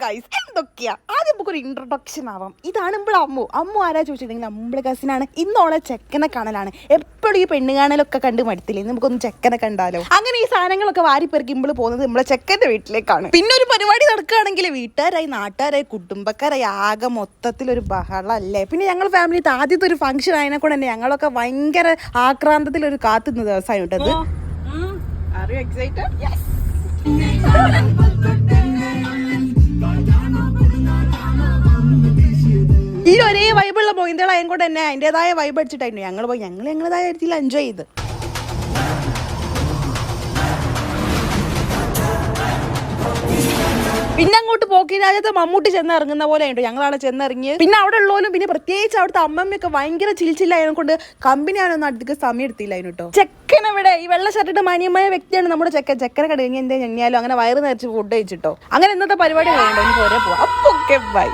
Guys, എന്തൊക്കെയാ ആദ്യം നമുക്കൊരു ഇൻട്രൊഡക്ഷൻ ആവാം. ഇതാണ് നമ്മൾ അമ്മു ആരാ ചോദിച്ചിട്ടുണ്ടെങ്കിൽ നമ്മളെ കസിനാണ്. ഇന്നോളെ ചെക്കനെ കാണലാണ്. എപ്പോഴും ഈ പെണ്ണ് കാണലൊക്കെ കണ്ട് മടുത്തില്ലേ, നമുക്കൊന്ന് ചെക്കനെ കണ്ടാലോ. അങ്ങനെ ഈ സാധനങ്ങളൊക്കെ വാരിപ്പെറുക്കി നമ്മൾ പോകുന്നത് നമ്മളെ ചെക്കന്റെ വീട്ടിലേക്കാണ്. പിന്നെ ഒരു പരിപാടി നടക്കുകയാണെങ്കിൽ വീട്ടുകാരായി നാട്ടുകാരായി കുടുംബക്കാരായി ആകെ മൊത്തത്തിലൊരു ബഹളല്ലേ. പിന്നെ ഞങ്ങൾ ഫാമിലി ആദ്യത്തെ ഒരു ഫംഗ്ഷൻ ആയതിനെ കൊണ്ട് തന്നെ ഞങ്ങളൊക്കെ ഭയങ്കര ആക്രാന്തത്തിൽ ഒരു കാത്തുന്ന ദിവസമായി വിട്ടത്. Are you excited? Yes. ഈ ഒരേ വൈബുള്ള മൊയ്ന്തളായതുകൊണ്ട് തന്നെ അതിൻ്റെതായ വൈബ് അടിച്ചിട്ടായിരുന്നു ഞങ്ങൾ പോയി. ഞങ്ങളതായ രീതിയിൽ എൻജോയ് ചെയ്ത്. പിന്നെ അങ്ങോട്ട് പോക്കി രാജ്യത്ത് മമ്മൂട്ടി ചെന്നിറങ്ങുന്ന പോലെ ആയിട്ട് ഞങ്ങളവിടെ ചെന്നിറങ്ങി. പിന്നെ അവിടെ ഉള്ളവരും പിന്നെ പ്രത്യേകിച്ച് അവിടുത്തെ അമ്മമ്മയൊക്കെ ഭയങ്കര ചിൽച്ചില്ലായതിനെ കൊണ്ട് കമ്പനി ആണൊന്നും അധികം സമയം എടുത്തില്ലായിരുന്നു കേട്ടോ. ചെക്കനെവിടെ ഈ വെള്ള ഷർട്ടിട്ട് മാന്യമായ വ്യക്തിയാണ് നമ്മുടെ ചെക്കനെ കടങ്ങി എന്താ ഞെങ്ങിയാലും അങ്ങനെ വയറ് നിറച്ച് ഫുഡ് കഴിച്ചിട്ടോ. അങ്ങനെ ഇന്നത്തെ പരിപാടി വേണ്ടോ, എനിക്ക് ഒരേ പോവാം. അപ്പൊ ഓക്കെ ബൈ.